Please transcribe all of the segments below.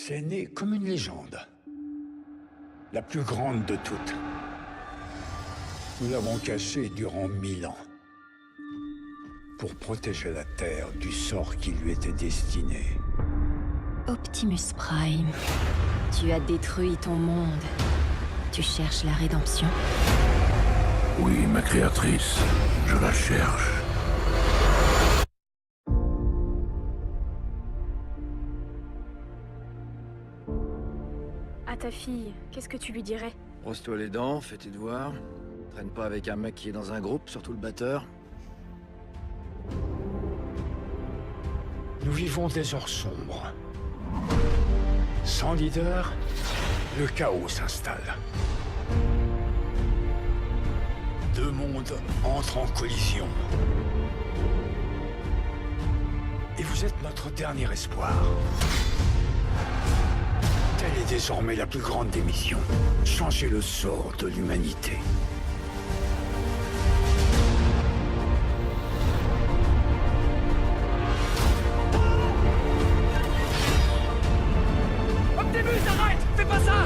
C'est né comme une légende. La plus grande de toutes. Nous l'avons caché durant 1000 ans. Pour protéger la Terre du sort qui lui était destiné. Optimus Prime, tu as détruit ton monde. Tu cherches la rédemption? Oui, ma créatrice, je la cherche. À ta fille, qu'est-ce que tu lui dirais? Brosse-toi les dents, fais tes devoirs. Traîne pas avec un mec qui est dans un groupe, surtout le batteur. Nous vivons des heures sombres. Sans leader, le chaos s'installe. Deux mondes entrent en collision. Et vous êtes notre dernier espoir. Telle est désormais la plus grande des missions. Changer le sort de l'humanité. Optimus, arrête! Fais pas ça!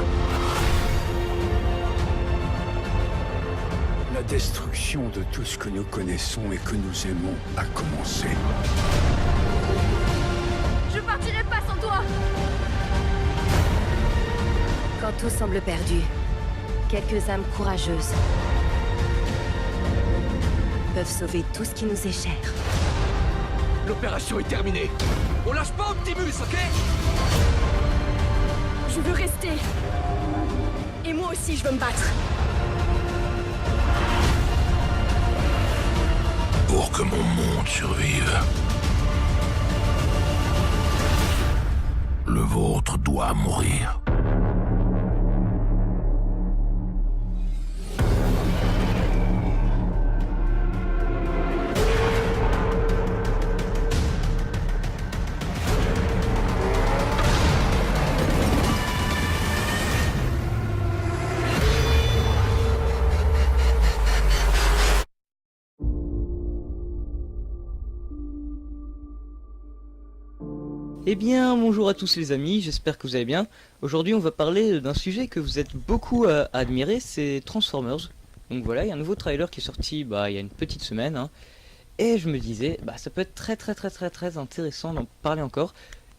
La destruction de tout ce que nous connaissons et que nous aimons a commencé. Je partirai pas sans toi! Quand tout semble perdu, quelques âmes courageuses peuvent sauver tout ce qui nous est cher. L'opération est terminée. On lâche pas Optimus, ok? Je veux rester. Et moi aussi, je veux me battre. Pour que mon monde survive, le vôtre doit mourir. Eh bien, bonjour à tous les amis, j'espère que vous allez bien. Aujourd'hui, on va parler d'un sujet que vous êtes beaucoup à admirer, c'est Transformers. Donc voilà, il y a un nouveau trailer qui est sorti il y a une petite semaine. Et je me disais, ça peut être très intéressant d'en parler encore.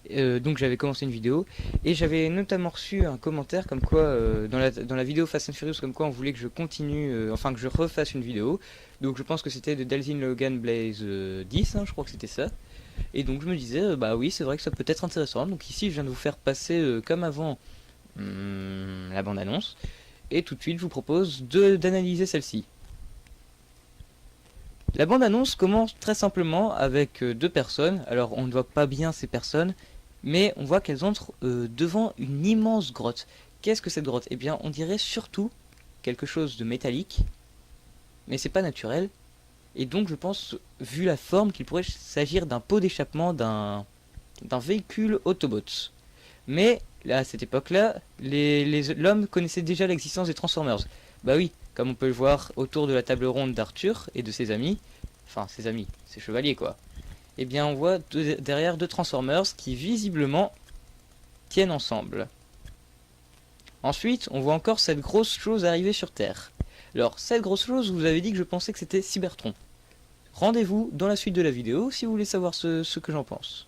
Donc j'avais commencé une vidéo et j'avais notamment reçu un commentaire comme quoi dans la vidéo Fast and Furious, comme quoi on voulait que je continue, que je refasse une vidéo. Donc je pense que c'était de Delzin Logan Blaze 10, je crois que c'était ça. Et donc je me disais, oui, c'est vrai que ça peut être intéressant. Donc ici, je viens de vous faire passer, comme avant, la bande-annonce. Et tout de suite, je vous propose d'analyser celle-ci. La bande-annonce commence très simplement avec deux personnes. Alors, on ne voit pas bien ces personnes, mais on voit qu'elles entrent devant une immense grotte. Qu'est-ce que cette grotte? Eh bien, on dirait surtout quelque chose de métallique, mais c'est pas naturel. Et donc je pense, vu la forme, qu'il pourrait s'agir d'un pot d'échappement d'un véhicule Autobots. Mais là, à cette époque-là, l'homme connaissait déjà l'existence des Transformers. Bah oui, comme on peut le voir autour de la table ronde d'Arthur et de ses amis, ses chevaliers quoi. Eh bien on voit derrière deux Transformers qui visiblement tiennent ensemble. Ensuite, on voit encore cette grosse chose arriver sur Terre. Alors, cette grosse chose, vous avez dit que je pensais que c'était Cybertron. Rendez-vous dans la suite de la vidéo si vous voulez savoir ce que j'en pense.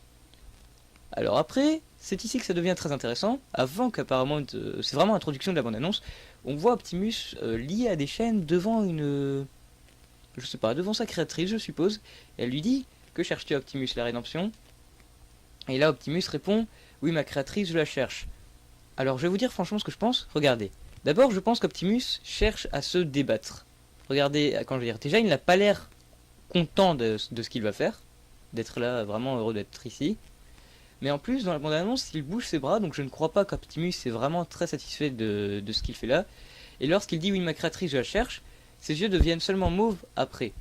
Alors après, c'est ici que ça devient très intéressant. Avant qu'apparemment, c'est vraiment l'introduction de la bande-annonce, on voit Optimus lié à des chaînes devant devant sa créatrice, je suppose. Et elle lui dit, que cherches-tu Optimus, la rédemption? Et là, Optimus répond, oui, ma créatrice, je la cherche. Alors, je vais vous dire franchement ce que je pense. Regardez. D'abord, je pense qu'Optimus cherche à se débattre. Regardez, quand je veux dire, déjà, il n'a pas l'air content de ce qu'il va faire, d'être là, vraiment heureux d'être ici. Mais en plus, dans la bande-annonce, il bouge ses bras, donc je ne crois pas qu'Optimus est vraiment très satisfait de ce qu'il fait là. Et lorsqu'il dit oui, ma créatrice, je la cherche, ses yeux deviennent seulement mauves après.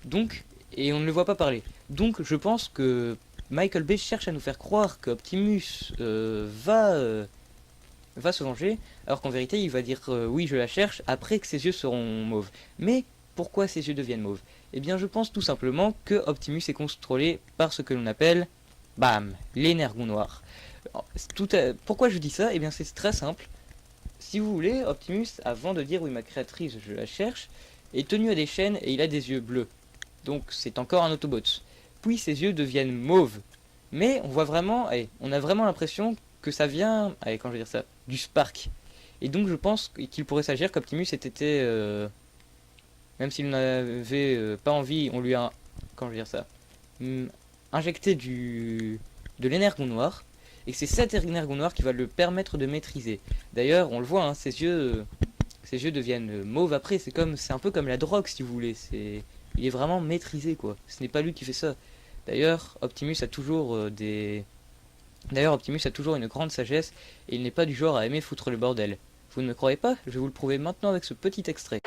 Donc, et on ne le voit pas parler. Donc, je pense que Michael Bay cherche à nous faire croire qu'Optimus va se venger, alors qu'en vérité il va dire oui je la cherche après que ses yeux seront mauves. Mais pourquoi ses yeux deviennent mauves? Eh bien je pense tout simplement que Optimus est contrôlé par ce que l'on appelle, bam, l'énergon noir. Alors, pourquoi je dis ça? Eh bien c'est très simple. Si vous voulez, Optimus, avant de dire oui ma créatrice je la cherche, est tenu à des chaînes et il a des yeux bleus. Donc c'est encore un Autobot. Puis ses yeux deviennent mauves. Mais on voit vraiment, allez, on a vraiment l'impression que ça vient, allez, quand je vais dire ça, du Spark. Et donc je pense qu'il pourrait s'agir qu'Optimus ait été, même s'il n'avait pas envie, on lui a, quand je vais dire ça, injecté de l'énergon noir. Et que c'est cet énergon noir qui va le permettre de maîtriser. D'ailleurs, on le voit, hein, ses yeux deviennent mauves après. C'est un peu comme la drogue, si vous voulez. Il est vraiment maîtrisé, quoi. Ce n'est pas lui qui fait ça. D'ailleurs, Optimus a toujours une grande sagesse et il n'est pas du genre à aimer foutre le bordel. Vous ne me croyez pas? Je vais vous le prouver maintenant avec ce petit extrait.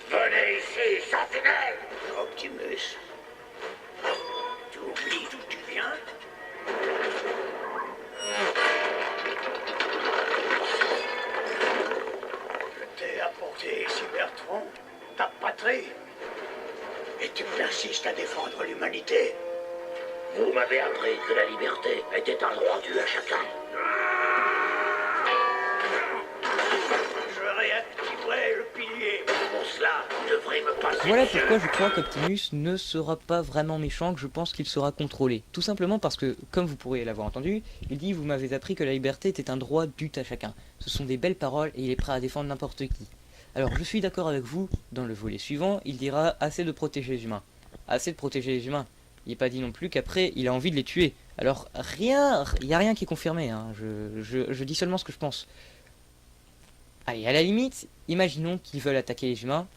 Venez ici, sentinelle! Optimus, tu oublies d'où tu viens? Je t'ai apporté Cybertron, ta patrie, et tu persistes à défendre l'humanité. Vous m'avez appris que la liberté était un droit dû à chacun. Je réactiverai le pilier. Pour cela, vous devrez me passer. Voilà pourquoi je crois qu'Optimus ne sera pas vraiment méchant, que je pense qu'il sera contrôlé. Tout simplement parce que, comme vous pourriez l'avoir entendu, il dit « Vous m'avez appris que la liberté était un droit dû à chacun ». Ce sont des belles paroles et il est prêt à défendre n'importe qui. Alors je suis d'accord avec vous, dans le volet suivant, il dira « Assez de protéger les humains ». Assez de protéger les humains. Il n'est pas dit non plus qu'après, il a envie de les tuer. Alors il n'y a rien qui est confirmé, hein. Je dis seulement ce que je pense. Allez, à la limite, imaginons qu'ils veulent attaquer les humains,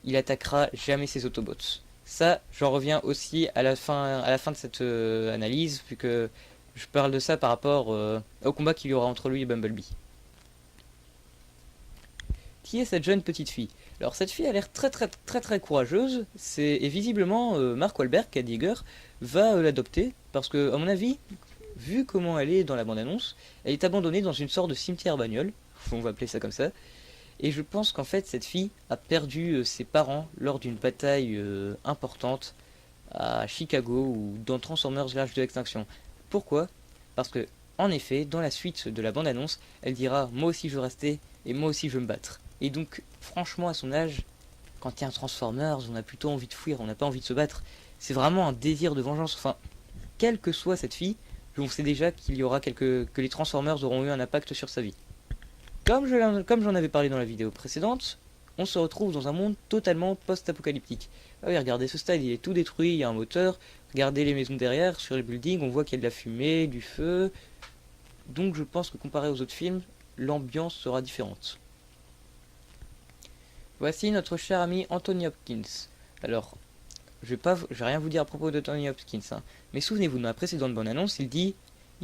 il attaquera jamais ses Autobots. Ça, j'en reviens aussi à la fin de cette analyse, puisque je parle de ça par rapport au combat qu'il y aura entre lui et Bumblebee. Qui est cette jeune petite fille? Alors cette fille a l'air très courageuse, et visiblement Mark Wahlberg, Cad Yeager, va l'adopter, parce que à mon avis, vu comment elle est dans la bande-annonce, elle est abandonnée dans une sorte de cimetière bagnole, on va appeler ça comme ça, et je pense qu'en fait cette fille a perdu ses parents lors d'une bataille importante à Chicago ou dans Transformers l'âge de l'extinction. Pourquoi? Parce que, en effet, dans la suite de la bande-annonce, elle dira « Moi aussi je veux rester, et moi aussi je veux me battre ». Et donc, franchement, à son âge, quand il y a un Transformers, on a plutôt envie de fuir, on n'a pas envie de se battre. C'est vraiment un désir de vengeance. Enfin, quelle que soit cette fille, on sait déjà qu'il y aura que les Transformers auront eu un impact sur sa vie. Comme j'en avais parlé dans la vidéo précédente, on se retrouve dans un monde totalement post-apocalyptique. Ah oui, regardez ce stade, il est tout détruit, il y a un moteur. Regardez les maisons derrière, sur les buildings, on voit qu'il y a de la fumée, du feu. Donc je pense que comparé aux autres films, l'ambiance sera différente. Voici notre cher ami Anthony Hopkins. Alors, je vais rien vous dire à propos d'Anthony Hopkins, hein, mais souvenez-vous de ma précédente bande-annonce, il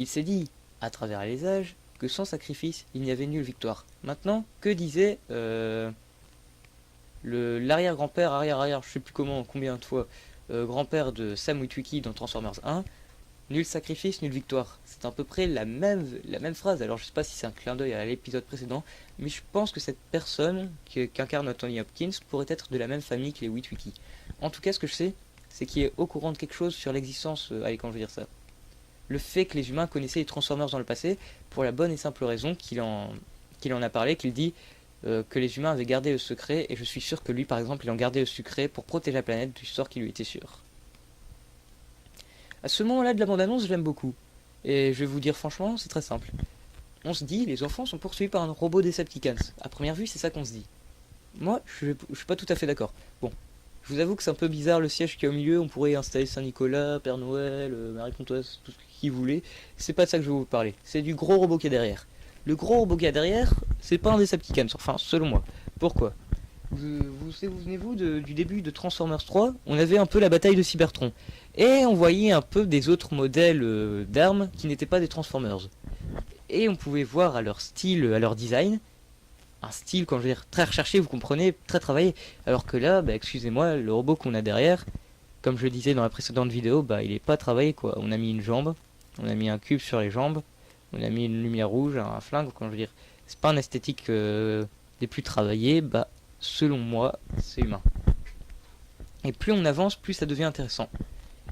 s'est dit, à travers les âges, que sans sacrifice, il n'y avait nulle victoire. Maintenant, que disait l'arrière-grand-père, arrière-arrière, je sais plus combien de fois, grand-père de Sam Witwicky dans Transformers 1, nul sacrifice, nulle victoire. C'est à peu près la même phrase. Alors je sais pas si c'est un clin d'œil à l'épisode précédent, mais je pense que cette personne qu'incarne Anthony Hopkins pourrait être de la même famille que les Witwicky. En tout cas, ce que je sais, c'est qu'il est au courant de quelque chose sur l'existence, allez, quand je veux dire ça. Le fait que les humains connaissaient les Transformers dans le passé, pour la bonne et simple raison qu'il en a parlé, qu'il dit que les humains avaient gardé le secret, et je suis sûr que lui, par exemple, il en gardait le secret pour protéger la planète du sort qui lui était sûr. À ce moment-là de la bande-annonce, je l'aime beaucoup. Et je vais vous dire franchement, c'est très simple. on se dit, les enfants sont poursuivis par un robot Decepticons. À première vue, c'est ça qu'on se dit. Moi, je suis pas tout à fait d'accord. Bon, je vous avoue que c'est un peu bizarre le siège qui est au milieu. On pourrait installer Saint-Nicolas, Père Noël, Marie Pontoise, tout ce qu'il voulait. C'est pas de ça que je vais vous parler. C'est du gros robot qui est derrière. Le gros robot qui est derrière, c'est pas un Decepticon, enfin, selon moi. Pourquoi? Vous souvenez-vous du début de Transformers 3? On avait un peu la bataille de Cybertron. Et on voyait un peu des autres modèles d'armes qui n'étaient pas des Transformers. Et on pouvait voir à leur style, à leur design, un style, quand je veux dire, très recherché, vous comprenez, très travaillé. Alors que là, bah, excusez-moi, le robot qu'on a derrière, comme je le disais dans la précédente vidéo, bah, il est pas travaillé, quoi. On a mis une jambe, on a mis un cube sur les jambes, on a mis une lumière rouge, un flingue, quand je veux dire, c'est pas un esthétique des plus travaillés, bah, selon moi, c'est humain. Et plus on avance, plus ça devient intéressant.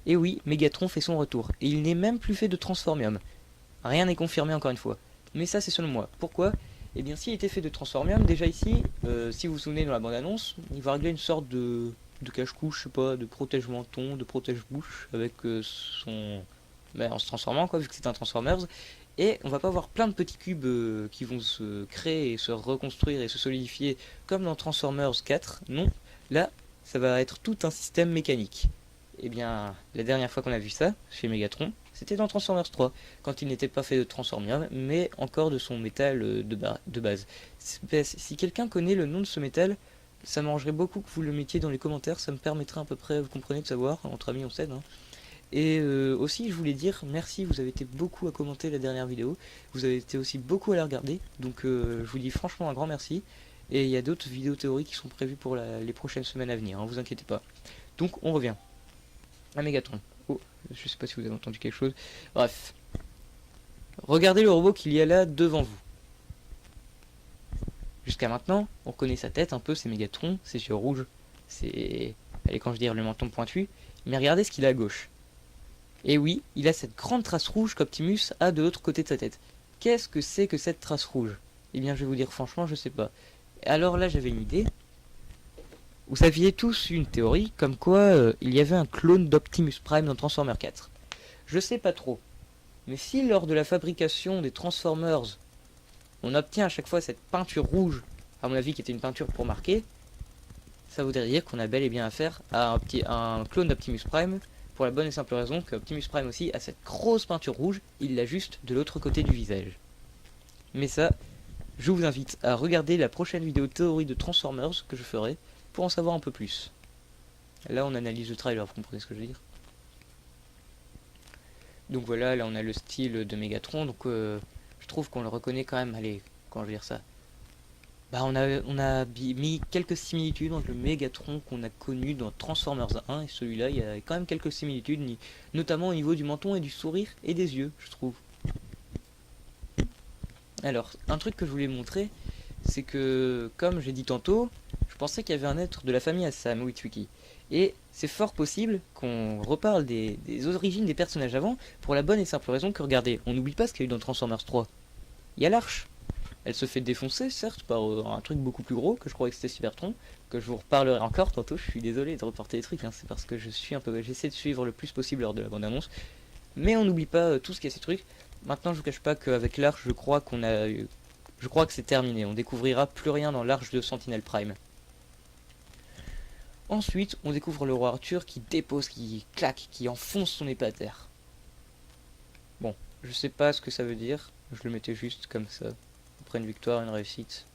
Et oui, Megatron fait son retour, et il n'est même plus fait de Transformium. Rien n'est confirmé encore une fois. Mais ça, c'est selon moi. Pourquoi? Eh bien, s'il était fait de Transformium, déjà ici, si vous vous souvenez dans la bande-annonce, il va régler une sorte de cache-couche, je sais pas, de protège-menton, de protège-bouche, avec son... Ben, en se transformant, quoi, vu que c'est un Transformers. Et on va pas avoir plein de petits cubes qui vont se créer et se reconstruire et se solidifier comme dans Transformers 4. Non, là, ça va être tout un système mécanique. Eh bien, la dernière fois qu'on a vu ça, chez Megatron, c'était dans Transformers 3, quand il n'était pas fait de Transformium, mais encore de son métal de base. Si quelqu'un connaît le nom de ce métal, ça m'arrangerait beaucoup que vous le mettiez dans les commentaires, ça me permettrait à peu près, vous comprenez, de savoir, entre amis on s'aide. Hein. Et aussi, je voulais dire merci, vous avez été beaucoup à commenter la dernière vidéo, vous avez été aussi beaucoup à la regarder, donc je vous dis franchement un grand merci. Et il y a d'autres vidéos théoriques qui sont prévues pour les prochaines semaines à venir, hein, vous inquiétez pas. Donc on revient à Megatron. Oh, je sais pas si vous avez entendu quelque chose. Bref. Regardez le robot qu'il y a là devant vous. Jusqu'à maintenant, on connaît sa tête un peu, c'est Megatron, ses yeux rouges, c'est... Allez, quand je dis le menton pointu. Mais regardez ce qu'il a à gauche. Et oui, il a cette grande trace rouge qu'Optimus a de l'autre côté de sa tête. Qu'est-ce que c'est que cette trace rouge? Eh bien, je vais vous dire franchement, je sais pas. Alors là, j'avais une idée. Vous aviez tous une théorie comme quoi il y avait un clone d'Optimus Prime dans Transformers 4. Je sais pas trop. Mais si lors de la fabrication des Transformers, on obtient à chaque fois cette peinture rouge, à mon avis qui était une peinture pour marquer, ça voudrait dire qu'on a bel et bien affaire à un clone d'Optimus Prime, pour la bonne et simple raison que Optimus Prime aussi a cette grosse peinture rouge, il l'a juste de l'autre côté du visage. Mais ça, je vous invite à regarder la prochaine vidéo théorie de Transformers que je ferai, pour en savoir un peu plus. Là on analyse le trailer, vous comprenez ce que je veux dire. Donc voilà, là on a le style de Megatron, donc je trouve qu'on le reconnaît quand même, allez, quand je veux dire ça. Bah on a mis quelques similitudes entre le Megatron qu'on a connu dans Transformers 1 et celui-là, il y a quand même quelques similitudes, notamment au niveau du menton et du sourire et des yeux, je trouve. Alors, un truc que je voulais montrer, c'est que, comme j'ai dit tantôt, je pensais qu'il y avait un être de la famille à Sam Witwicky. Et c'est fort possible qu'on reparle des origines des personnages avant, pour la bonne et simple raison que, regardez, on n'oublie pas ce qu'il y a eu dans Transformers 3. Il y a l'Arche. Elle se fait défoncer, certes, par un truc beaucoup plus gros, que je croyais que c'était Cybertron, que je vous reparlerai encore tantôt, je suis désolé de reporter les trucs, hein, c'est parce que j'essaie de suivre le plus possible lors de la bande-annonce. Mais on n'oublie pas tout ce qu'il y a ces trucs. Maintenant, je vous cache pas qu'avec l'Arche, je crois que c'est terminé, on découvrira plus rien dans l'Arche de Sentinel Prime. Ensuite, on découvre le roi Arthur qui dépose, qui claque, qui enfonce son épée à terre. Bon, je sais pas ce que ça veut dire, je le mettais juste comme ça. Après une victoire, une réussite,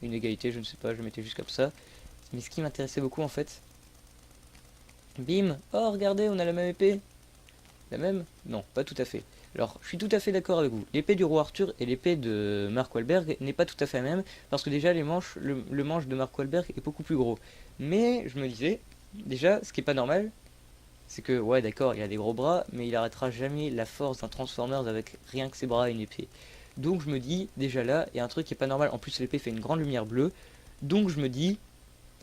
une égalité, je ne sais pas, je le mettais juste comme ça. Mais ce qui m'intéressait beaucoup en fait... Bim! Oh, regardez, on a la même épée! La même? Non, pas tout à fait. Alors, je suis tout à fait d'accord avec vous. L'épée du roi Arthur et l'épée de Mark Wahlberg n'est pas tout à fait la même, parce que déjà le manche de Mark Wahlberg est beaucoup plus gros. Mais je me disais, déjà, ce qui est pas normal, c'est que, ouais d'accord, il a des gros bras, mais il arrêtera jamais la force d'un Transformers avec rien que ses bras et une épée. Donc je me dis, déjà là, il y a un truc qui est pas normal. En plus l'épée fait une grande lumière bleue, donc je me dis,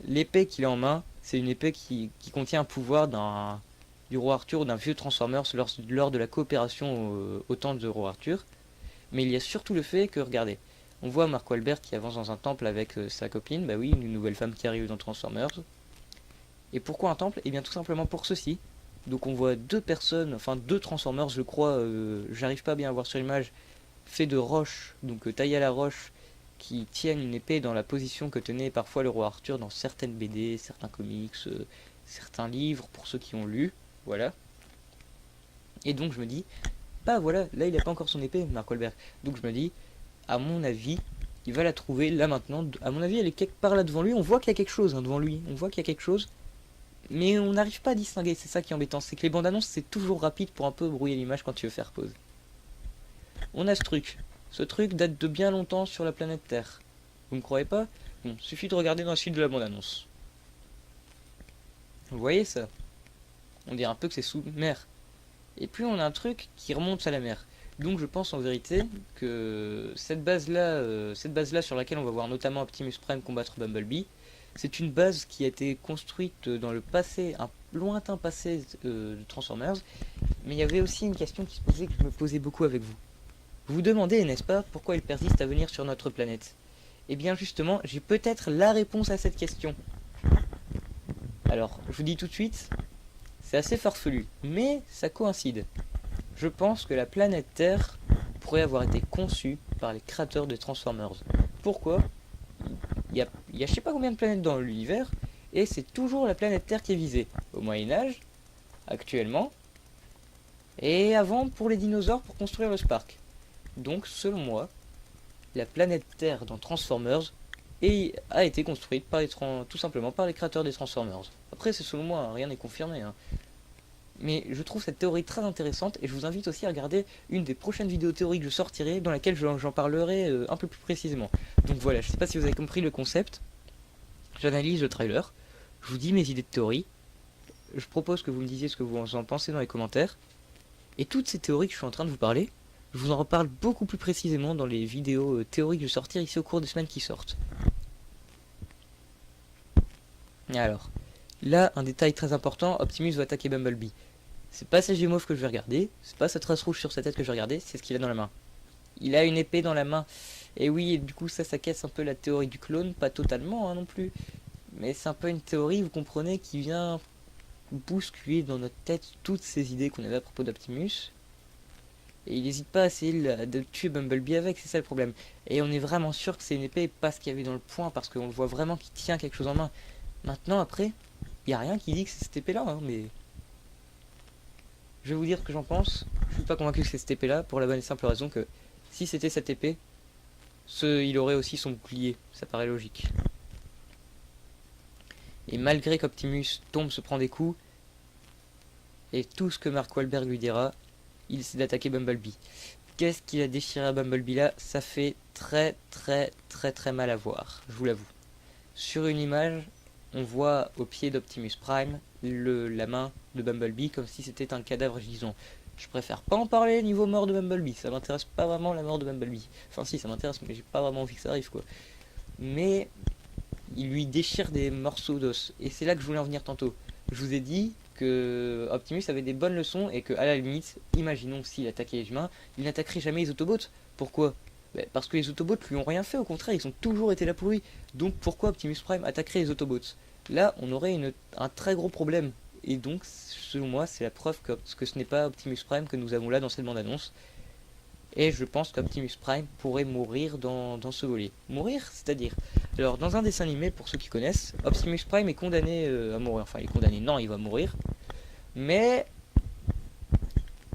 l'épée qu'il a en main, c'est une épée qui contient un pouvoir du roi Arthur, d'un vieux Transformers lors de la coopération au temps de roi Arthur. Mais il y a surtout le fait que, regardez, on voit Mark Wahlberg qui avance dans un temple avec sa copine, bah oui, une nouvelle femme qui arrive dans Transformers. Et pourquoi un temple? Eh bien tout simplement pour ceci. Donc on voit deux personnes, enfin deux Transformers je crois, j'arrive pas à bien à voir sur l'image, faits de roches, donc taillés à la roche, qui tiennent une épée dans la position que tenait parfois le roi Arthur dans certaines BD, certains comics, certains livres, pour ceux qui ont lu, voilà. Et donc je me dis, bah voilà, là il a pas encore son épée, Mark Wahlberg. Donc je me dis, à mon avis, il va la trouver là maintenant. À mon avis, elle est quelque part là devant lui. On voit qu'il y a quelque chose devant lui. On voit qu'il y a quelque chose. Mais on n'arrive pas à distinguer. C'est ça qui est embêtant. C'est que les bandes annonces, c'est toujours rapide pour un peu brouiller l'image quand tu veux faire pause. On a ce truc. Ce truc date de bien longtemps sur la planète Terre. Vous me croyez pas? Bon, suffit de regarder dans la suite de la bande annonce. Vous voyez ça? On dirait un peu que c'est sous mer. Et puis on a un truc qui remonte à la mer. Donc je pense en vérité que cette base là sur laquelle on va voir notamment Optimus Prime combattre Bumblebee, c'est une base qui a été construite dans le passé, un lointain passé de Transformers. Mais il y avait aussi une question qui se posait, que je me posais beaucoup avec vous. Vous vous demandez, n'est-ce pas, pourquoi ils persistent à venir sur notre planète? Eh bien justement, j'ai peut-être la réponse à cette question. Alors, je vous dis tout de suite, c'est assez farfelu, mais ça coïncide. Je pense que la planète Terre pourrait avoir été conçue par les créateurs de Transformers. Pourquoi? Il y a je sais pas combien de planètes dans l'univers, et c'est toujours la planète Terre qui est visée. Au Moyen-Âge, actuellement, et avant pour les dinosaures pour construire le Spark. Donc, selon moi, la planète Terre dans Transformers a été construite par tout simplement par les créateurs des Transformers. Après, c'est selon moi, hein, rien n'est confirmé. Hein. Mais je trouve cette théorie très intéressante et je vous invite aussi à regarder une des prochaines vidéos théoriques que je sortirai dans laquelle j'en parlerai un peu plus précisément. Donc voilà, je sais pas si vous avez compris le concept. J'analyse le trailer, je vous dis mes idées de théorie, je propose que vous me disiez ce que vous en pensez dans les commentaires. Et toutes ces théories que je suis en train de vous parler, je vous en reparle beaucoup plus précisément dans les vidéos théoriques que je vais sortir ici au cours des semaines qui sortent. Alors, là, un détail très important, Optimus va attaquer Bumblebee. C'est pas sa gémauve que je vais regarder, c'est pas sa trace rouge sur sa tête que je vais regarder, c'est ce qu'il a dans la main. Il a une épée dans la main. Et oui, et du coup ça casse un peu la théorie du clone, pas totalement hein, non plus. Mais c'est un peu une théorie, vous comprenez, qui vient bousculer dans notre tête toutes ces idées qu'on avait à propos d'Optimus. Et il n'hésite pas à essayer de tuer Bumblebee avec, c'est ça le problème. Et on est vraiment sûr que c'est une épée et pas ce qu'il y avait dans le poing, parce qu'on le voit vraiment qu'il tient quelque chose en main. Maintenant, après, il n'y a rien qui dit que c'est cette épée-là, hein, mais... Je vais vous dire ce que j'en pense. Je suis pas convaincu que c'est cette épée-là, pour la bonne et simple raison que si c'était cette épée, il aurait aussi son bouclier, ça paraît logique. Et malgré qu'Optimus tombe, se prend des coups, et tout ce que Mark Wahlberg lui dira, il essaie d'attaquer Bumblebee. Qu'est-ce qu'il a déchiré à Bumblebee là? Ça fait très mal à voir, je vous l'avoue. Sur une image, on voit au pied d'Optimus Prime la main de Bumblebee comme si c'était un cadavre gisant. Je préfère pas en parler niveau mort de Bumblebee, ça m'intéresse pas vraiment la mort de Bumblebee. Enfin si, ça m'intéresse, mais j'ai pas vraiment envie que ça arrive quoi. Mais il lui déchire des morceaux d'os, et c'est là que je voulais en venir tantôt. Je vous ai dit que Optimus avait des bonnes leçons et que à la limite, imaginons s'il attaquait les humains, il n'attaquerait jamais les Autobots. Pourquoi? Parce que les Autobots lui ont rien fait, au contraire, ils ont toujours été là pour lui. Donc pourquoi Optimus Prime attaquerait les Autobots? Là, on aurait un très gros problème. Et donc, selon moi, c'est la preuve que ce n'est pas Optimus Prime que nous avons là dans cette bande-annonce. Et je pense qu'Optimus Prime pourrait mourir dans ce volet. Mourir, c'est-à-dire... Alors, dans un dessin animé, pour ceux qui connaissent, Optimus Prime est condamné à mourir. Enfin, il est condamné, non, il va mourir. Mais...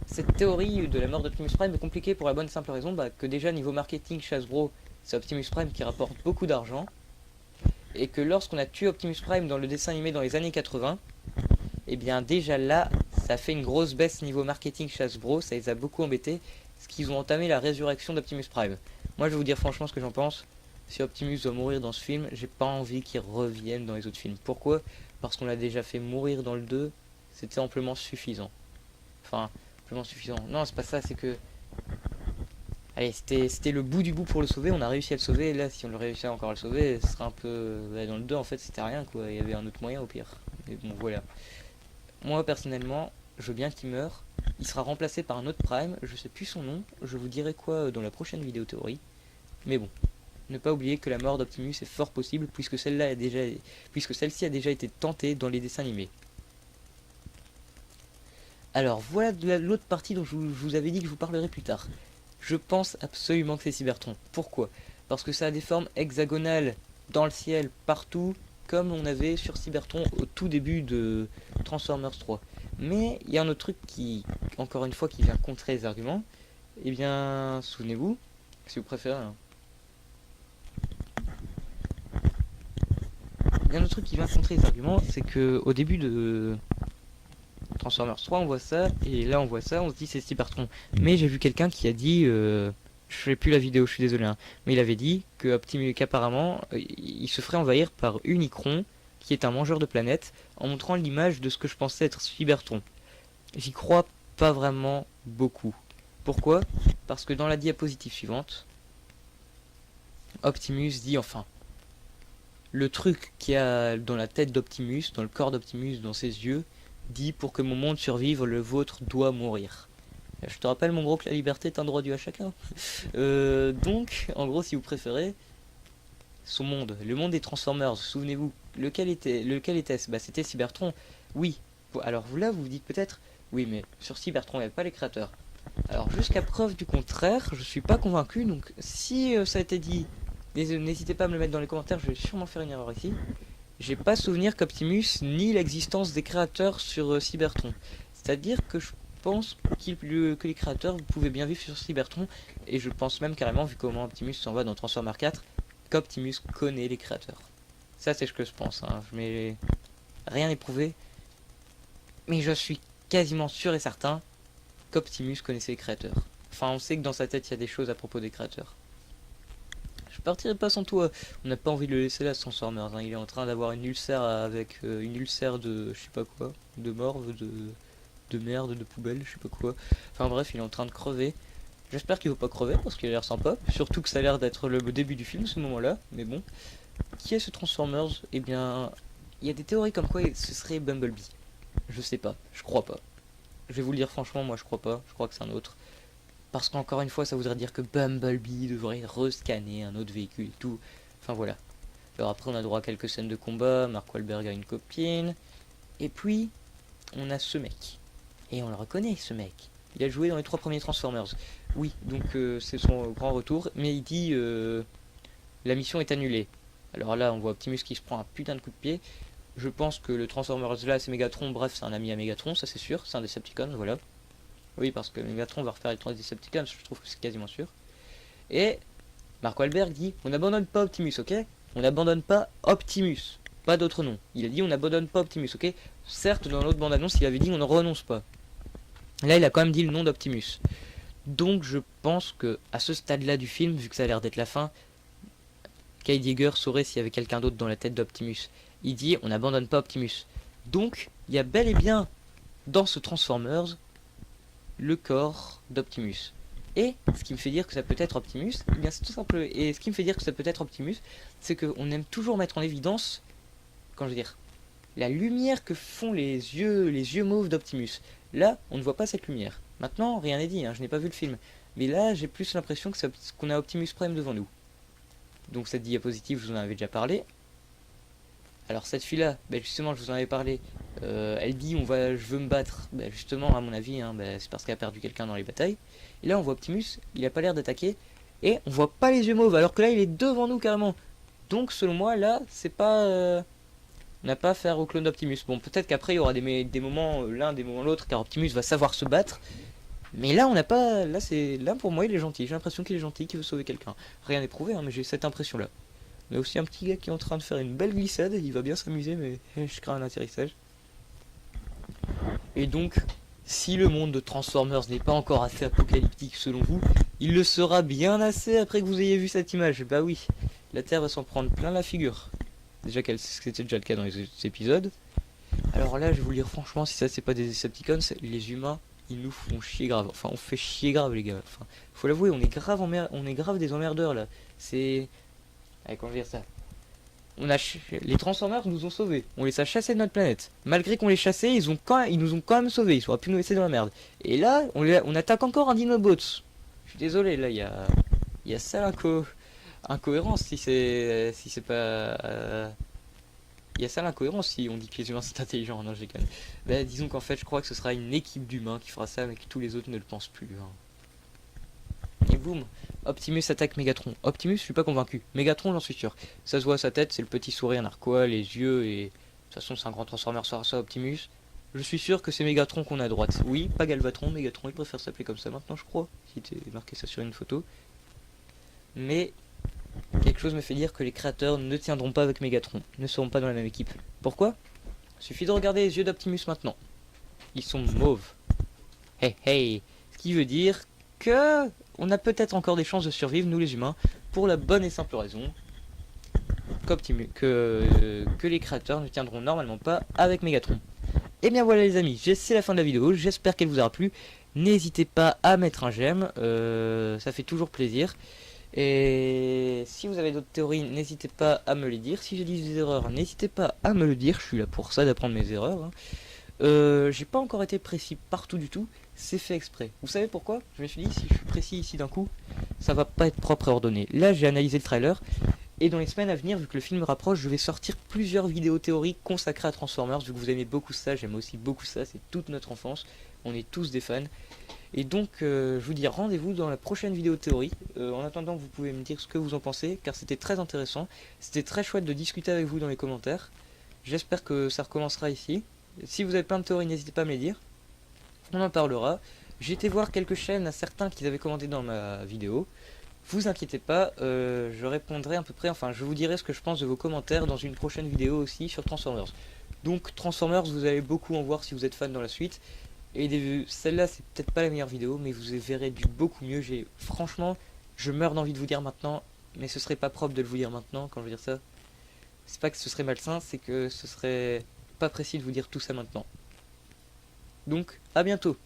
cette théorie de la mort d'Optimus Prime est compliquée pour la bonne et simple raison que déjà, niveau marketing chez Hasbro, c'est Optimus Prime qui rapporte beaucoup d'argent. Et que lorsqu'on a tué Optimus Prime dans le dessin animé dans les années 80, et bien déjà là, ça a fait une grosse baisse niveau marketing chez Hasbro, ça les a beaucoup embêtés, parce qu'ils ont entamé la résurrection d'Optimus Prime. Moi je vais vous dire franchement ce que j'en pense. Si Optimus doit mourir dans ce film, j'ai pas envie qu'il revienne dans les autres films. Pourquoi? Parce qu'on l'a déjà fait mourir dans le 2, c'était amplement suffisant. Enfin, amplement suffisant. Non, c'est pas ça, c'est que... Allez, c'était le bout du bout pour le sauver, on a réussi à le sauver, et là si on le réussit encore à le sauver, ce serait un peu... dans le 2 en fait c'était rien quoi, il y avait un autre moyen au pire. Mais bon voilà. Moi personnellement, je veux bien qu'il meure, il sera remplacé par un autre Prime, je sais plus son nom, je vous dirai quoi dans la prochaine vidéo théorie. Mais bon, ne pas oublier que la mort d'Optimus est fort possible puisque celle-ci a déjà été tentée dans les dessins animés. Alors voilà l'autre partie dont je vous avais dit que je vous parlerai plus tard. Je pense absolument que c'est Cybertron. Pourquoi? Parce que ça a des formes hexagonales dans le ciel, partout, comme on avait sur Cybertron au tout début de Transformers 3. Mais il y a un autre truc qui, encore une fois, qui vient contrer les arguments. Eh bien, souvenez-vous, si vous préférez. Hein. Il y a un autre truc qui vient contrer les arguments, c'est que au début de Transformers 3, on voit ça, et là on voit ça, on se dit c'est Cybertron. Mais j'ai vu quelqu'un qui a dit, je fais plus la vidéo, je suis désolé, hein, mais il avait dit que qu'apparemment il se ferait envahir par Unicron, qui est un mangeur de planètes, en montrant l'image de ce que je pensais être Cybertron. J'y crois pas vraiment beaucoup. Pourquoi? Parce que dans la diapositive suivante, Optimus dit enfin. Le truc qu'il y a dans la tête d'Optimus, dans le corps d'Optimus, dans ses yeux, dit pour que mon monde survive, le vôtre doit mourir. Je te rappelle mon gros que la liberté est un droit dû à chacun. Donc, en gros, si vous préférez, son monde, le monde des Transformers, souvenez-vous, lequel était-ce? Bah c'était Cybertron. Oui. Alors là, vous vous dites peut-être, oui, mais sur Cybertron, il n'y avait pas les créateurs. Alors jusqu'à preuve du contraire, je suis pas convaincu, donc si ça a été dit, n'hésitez pas à me le mettre dans les commentaires, je vais sûrement faire une erreur ici. J'ai pas souvenir qu'Optimus nie l'existence des créateurs sur Cybertron. C'est-à-dire que je pense que les créateurs pouvaient bien vivre sur Cybertron, et je pense même carrément, vu comment Optimus s'en va dans Transformers 4, qu'Optimus connaît les créateurs. Ça c'est ce que je pense, hein. Mais rien n'est prouvé, mais je suis quasiment sûr et certain qu'Optimus connaissait les créateurs. Enfin, on sait que dans sa tête il y a des choses à propos des créateurs. Je partirai pas sans toi. On n'a pas envie de le laisser là, Transformers. Hein. Il est en train d'avoir une ulcère avec une ulcère de je sais pas quoi, de morve, de merde, de poubelle, je sais pas quoi. Enfin bref, il est en train de crever. J'espère qu'il va pas crever parce qu'il a l'air sympa. Surtout que ça a l'air d'être le début du film, ce moment-là. Mais bon. Qui est ce Transformers? Eh bien, il y a des théories comme quoi ce serait Bumblebee. Je sais pas, je crois pas. Je vais vous le dire franchement, moi je crois pas. Je crois que c'est un autre. Parce qu'encore une fois, ça voudrait dire que Bumblebee devrait rescanner un autre véhicule et tout. Enfin voilà. Alors après, on a droit à quelques scènes de combat. Mark Wahlberg a une copine. Et puis, on a ce mec. Et on le reconnaît, ce mec. Il a joué dans les 3 premiers Transformers. Oui, donc c'est son grand retour. Mais il dit la mission est annulée. Alors là, on voit Optimus qui se prend un putain de coup de pied. Je pense que le Transformers là, c'est Megatron. Bref, c'est un ami à Megatron, ça c'est sûr. C'est un Decepticon, voilà. Oui, parce que Megatron va refaire les 3 Decepticons, je trouve que c'est quasiment sûr. Et Mark Wahlberg dit on n'abandonne pas Optimus, ok? On n'abandonne pas Optimus, pas d'autre nom. Il a dit on n'abandonne pas Optimus, ok? Certes, dans l'autre bande-annonce, il avait dit on ne renonce pas. Là, il a quand même dit le nom d'Optimus. Donc, je pense que à ce stade-là du film, vu que ça a l'air d'être la fin, Cade Yeager saurait s'il y avait quelqu'un d'autre dans la tête d'Optimus. Il dit on n'abandonne pas Optimus. Donc, il y a bel et bien dans ce Transformers le corps d'Optimus. Et ce qui me fait dire que ça peut être Optimus, eh bien c'est tout simple. Et ce qui me fait dire que ça peut être Optimus, c'est qu'on aime toujours mettre en évidence, quand je veux dire, la lumière que font les yeux mauves d'Optimus. Là, on ne voit pas cette lumière. Maintenant, rien n'est dit, hein, je n'ai pas vu le film. Mais là, j'ai plus l'impression que qu'on a Optimus Prime devant nous. Donc cette diapositive, je vous en avais déjà parlé. Alors cette fille-là, ben justement, je vous en avais parlé. Elle dit je veux me battre. Ben justement, à mon avis, hein, ben, c'est parce qu'elle a perdu quelqu'un dans les batailles. Et là, on voit Optimus, il a pas l'air d'attaquer. Et on voit pas les yeux mauves, alors que là, il est devant nous carrément. Donc, selon moi, là, c'est pas... on n'a pas affaire au clone d'Optimus. Bon, peut-être qu'après, il y aura des moments, l'un des moments l'autre, car Optimus va savoir se battre. Mais là, on n'a pas... Là, pour moi, il est gentil. J'ai l'impression qu'il est gentil, qu'il veut sauver quelqu'un. Rien n'est prouvé, hein, mais j'ai cette impression-là. On a aussi un petit gars qui est en train de faire une belle glissade. Il va bien s'amuser, mais je crains un atterrissage. Et donc, si le monde de Transformers n'est pas encore assez apocalyptique selon vous, il le sera bien assez après que vous ayez vu cette image. Bah oui, la Terre va s'en prendre plein la figure. Déjà que c'était déjà le cas dans les épisodes. Alors là, je vais vous le dire franchement, si ça c'est pas des Decepticons, les humains, ils nous font chier grave. Enfin, on fait chier grave les gars. Enfin, faut l'avouer, on est grave des emmerdeurs là. C'est... Allez, comment dire ça? Les Transformers nous ont sauvés. On les a chassés de notre planète. Malgré qu'on les chassait, ils nous ont quand même sauvés. Ils auraient pu nous laisser dans la merde. Et là, on attaque encore un Dinobots. Je suis désolé, là, il y a ça incohérence si c'est pas... Il y a ça l'incohérence si on dit que les humains sont intelligents. Non, je déconne. Bah, disons qu'en fait, je crois que ce sera une équipe d'humains qui fera ça, mais que tous les autres ne le pensent plus. Hein. Et boum, Optimus attaque Megatron. Optimus, je suis pas convaincu. Megatron, j'en suis sûr. Ça se voit à sa tête, c'est le petit sourire narquois, les yeux, et de toute façon, c'est un grand Transformer sur ça, Optimus. Je suis sûr que c'est Megatron qu'on a à droite. Oui, pas Galvatron, Megatron, il préfère s'appeler comme ça maintenant, je crois. Si t'es marqué ça sur une photo. Mais quelque chose me fait dire que les créateurs ne tiendront pas avec Megatron, ne seront pas dans la même équipe. Pourquoi? Suffit de regarder les yeux d'Optimus maintenant. Ils sont mauves. Hey hey. Ce qui veut dire que on a peut-être encore des chances de survivre, nous les humains, pour la bonne et simple raison que les créateurs ne tiendront normalement pas avec Megatron. Et bien voilà les amis, c'est la fin de la vidéo, j'espère qu'elle vous aura plu. N'hésitez pas à mettre un j'aime, ça fait toujours plaisir. Et si vous avez d'autres théories, n'hésitez pas à me les dire. Si j'ai dit des erreurs, n'hésitez pas à me le dire, je suis là pour ça, d'apprendre mes erreurs. J'ai pas encore été précis partout du tout, c'est fait exprès. Vous savez pourquoi? Je me suis dit, si je suis précis ici d'un coup, ça va pas être propre et ordonné. Là j'ai analysé le trailer, et dans les semaines à venir, vu que le film rapproche, je vais sortir plusieurs vidéos théoriques consacrées à Transformers. Vu que vous aimez beaucoup ça, j'aime aussi beaucoup ça, c'est toute notre enfance, on est tous des fans. Et donc je vous dis rendez-vous dans la prochaine vidéo théorie. En attendant, vous pouvez me dire ce que vous en pensez, car c'était très intéressant. C'était très chouette de discuter avec vous dans les commentaires. J'espère que ça recommencera ici. Si vous avez plein de théories, n'hésitez pas à me les dire. On en parlera. J'ai été voir quelques chaînes à certains qui avaient commenté dans ma vidéo. Vous inquiétez pas, je répondrai à peu près, enfin je vous dirai ce que je pense de vos commentaires dans une prochaine vidéo aussi sur Transformers. Donc Transformers, vous allez beaucoup en voir si vous êtes fan dans la suite. Et celle-là c'est peut-être pas la meilleure vidéo, mais vous verrez du beaucoup mieux. Franchement, je meurs d'envie de vous dire maintenant, mais ce serait pas propre de le vous dire maintenant quand je veux dire ça. C'est pas que ce serait malsain, c'est que ce serait pas précis de vous dire tout ça maintenant. Donc, à bientôt.